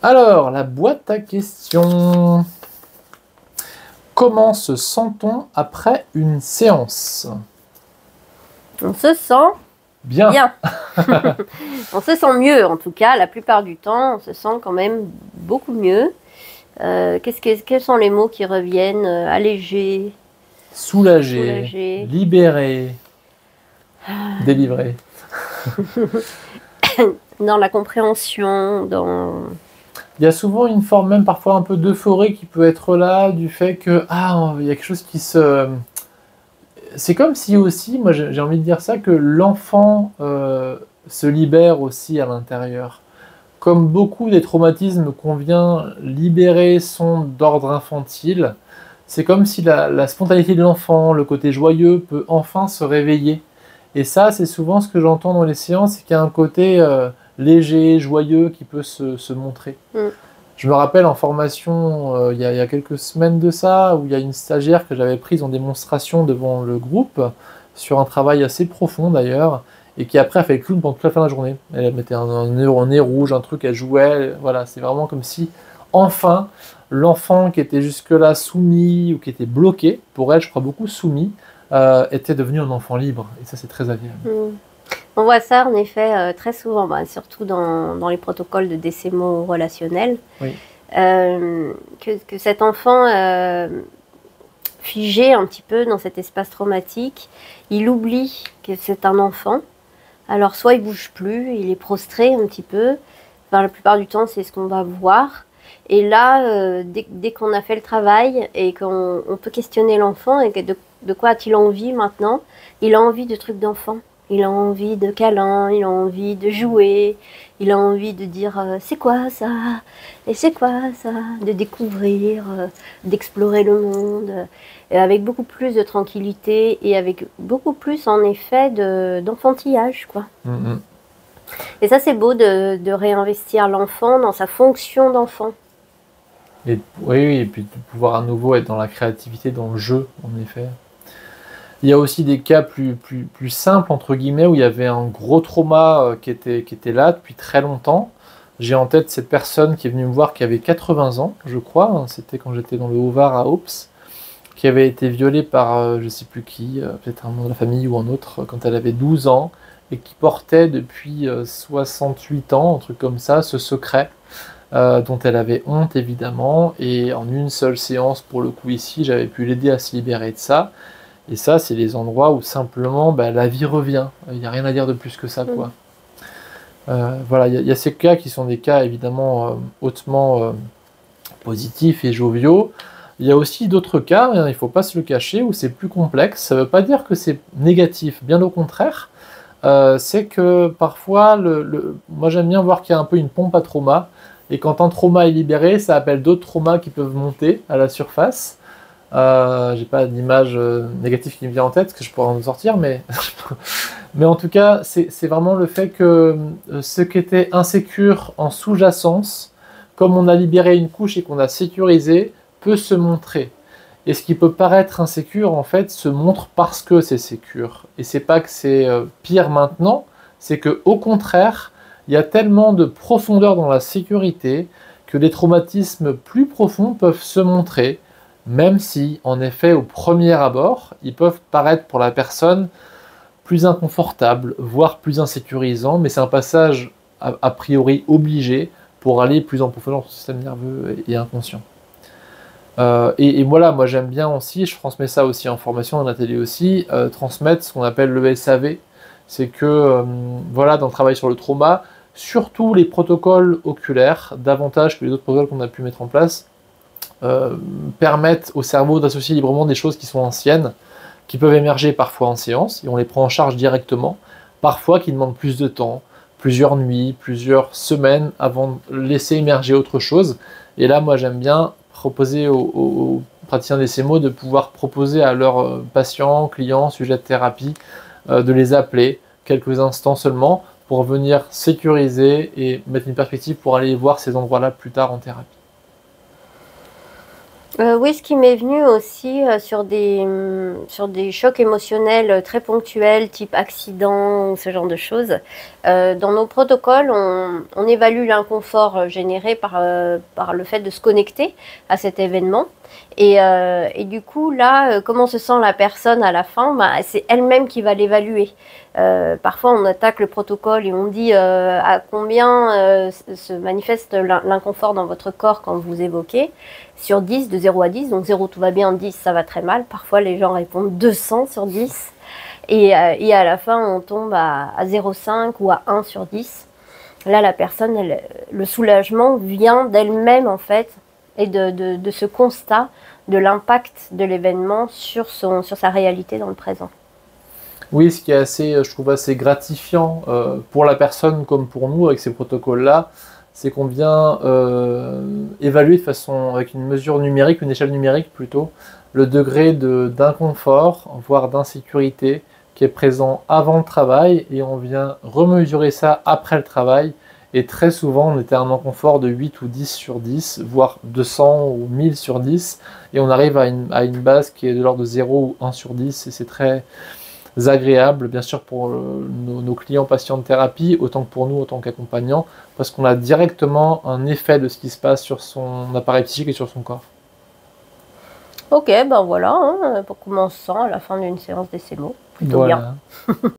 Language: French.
Alors, la boîte à questions. Comment se sent-on après une séance? On se sent Bien. bien. On se sent mieux, en tout cas, la plupart du temps, on se sent quand même beaucoup mieux. Quels sont les mots qui reviennent? Allégé, Soulagé, soulagé. libéré, délivré. Dans la compréhension, dans... Il y a souvent une forme, même parfois un peu d'euphorie qui peut être là, du fait que, ah, il y a quelque chose qui se... C'est comme si aussi, moi j'ai envie de dire ça, que l'enfant se libère aussi à l'intérieur. Comme beaucoup des traumatismes qu'on vient libérer sont d'ordre infantile, c'est comme si la spontanéité de l'enfant, le côté joyeux, peut enfin se réveiller. Et ça, c'est souvent ce que j'entends dans les séances, c'est qu'il y a un côté léger, joyeux qui peut se montrer. Mm. Je me rappelle en formation, il y a quelques semaines de ça, où il y a une stagiaire que j'avais prise en démonstration devant le groupe, sur un travail assez profond d'ailleurs, et qui après a fait le clown pendant toute la fin de la journée. Elle mettait un nez rouge, un truc, elle jouait, voilà, c'est vraiment comme si, enfin, l'enfant qui était jusque-là soumis, ou qui était bloqué, pour elle, je crois beaucoup soumis, était devenu un enfant libre, et ça c'est très agréable. Mm. On voit ça en effet très souvent, surtout dans les protocoles de décémo relationnels, Oui. que cet enfant figé un petit peu dans cet espace traumatique, il oublie que c'est un enfant. Alors soit il bouge plus, il est prostré un petit peu. Enfin, la plupart du temps, c'est ce qu'on va voir. Et là, dès qu'on a fait le travail et qu'on peut questionner l'enfant et que de quoi a-t-il envie maintenant, il a envie de trucs d'enfant. Il a envie de câlins, il a envie de jouer, il a envie de dire c'est quoi ça? Et c'est quoi ça? De découvrir, d'explorer le monde, et avec beaucoup plus de tranquillité et avec beaucoup plus en effet d'enfantillage, quoi. Mm-hmm. Et ça c'est beau de réinvestir l'enfant dans sa fonction d'enfant. Et, oui, oui, et puis de pouvoir à nouveau être dans la créativité, dans le jeu, en effet. Il y a aussi des cas plus simples, entre guillemets, où il y avait un gros trauma qui était là depuis très longtemps. J'ai en tête cette personne qui est venue me voir qui avait 80 ans, je crois, hein, c'était quand j'étais dans le Haut-Var à Ops, qui avait été violée par je ne sais plus qui, peut-être un membre de la famille ou un autre, quand elle avait 12 ans, et qui portait depuis 68 ans, un truc comme ça, ce secret, dont elle avait honte évidemment, et en une seule séance, pour le coup ici, j'avais pu l'aider à se libérer de ça. Et ça, c'est les endroits où simplement la vie revient. Il n'y a rien à dire de plus que ça, quoi. Voilà, il y a ces cas qui sont des cas évidemment hautement positifs et joviaux. Il y a aussi d'autres cas, hein, il ne faut pas se le cacher, où c'est plus complexe. Ça ne veut pas dire que c'est négatif, bien au contraire. C'est que parfois, moi j'aime bien voir qu'il y a un peu une pompe à trauma. Et quand un trauma est libéré, ça appelle d'autres traumas qui peuvent monter à la surface. J'ai pas d'image négative qui me vient en tête, que je pourrais en sortir, mais, mais en tout cas, c'est vraiment le fait que ce qui était insécure en sous-jacence, comme on a libéré une couche et qu'on a sécurisé, peut se montrer. Et ce qui peut paraître insécure, en fait, se montre parce que c'est sécure. Et c'est pas que c'est pire maintenant, c'est que au contraire, il y a tellement de profondeur dans la sécurité que les traumatismes plus profonds peuvent se montrer, même si, en effet, au premier abord, ils peuvent paraître pour la personne plus inconfortables, voire plus insécurisants, mais c'est un passage a priori obligé pour aller plus en profondeur dans son système nerveux et inconscient. Et voilà, moi j'aime bien aussi, je transmets ça aussi en formation, en atelier aussi, transmettre ce qu'on appelle le SAV. C'est que, voilà, dans le travail sur le trauma, surtout les protocoles oculaires, davantage que les autres protocoles qu'on a pu mettre en place, permettent au cerveau d'associer librement des choses qui sont anciennes, qui peuvent émerger parfois en séance, et on les prend en charge directement, parfois qui demandent plus de temps, plusieurs nuits, plusieurs semaines avant de laisser émerger autre chose. Et là, moi j'aime bien proposer aux praticiens des CMO de pouvoir proposer à leurs patients, clients, sujets de thérapie, de les appeler quelques instants seulement pour venir sécuriser et mettre une perspective pour aller voir ces endroits-là plus tard en thérapie. Oui, ce qui m'est venu aussi sur des chocs émotionnels très ponctuels, type accident ou ce genre de choses. Dans nos protocoles, on évalue l'inconfort généré par le fait de se connecter à cet événement. Et du coup, là, comment se sent la personne à la fin, bah, c'est elle-même qui va l'évaluer. Parfois, on attaque le protocole et on dit à combien se manifeste l'inconfort dans votre corps quand vous évoquez. Sur 10, de 0 à 10, donc 0 tout va bien, 10 ça va très mal. Parfois les gens répondent 200 sur 10 et à la fin on tombe à 0,5 ou à 1 sur 10. Là la personne, le soulagement vient d'elle-même en fait et de ce constat de l'impact de l'événement sur sa réalité dans le présent. Oui, ce qui est assez, je trouve assez gratifiant pour la personne comme pour nous avec ces protocoles-là, c'est qu'on vient évaluer de façon, avec une mesure numérique, une échelle numérique plutôt, le degré d'inconfort, voire d'insécurité qui est présent avant le travail et on vient remesurer ça après le travail. Et très souvent, on était à un inconfort de 8 ou 10 sur 10, voire 200 ou 1000 sur 10, et on arrive à une base qui est de l'ordre de 0 ou 1 sur 10, et c'est très agréable, bien sûr pour nos clients patients de thérapie, autant que pour nous, autant qu'accompagnants, parce qu'on a directement un effet de ce qui se passe sur son appareil psychique et sur son corps. Ok, ben voilà, hein, pour comment on se sent à la fin d'une séance d'essai mots. Plutôt bien. Voilà.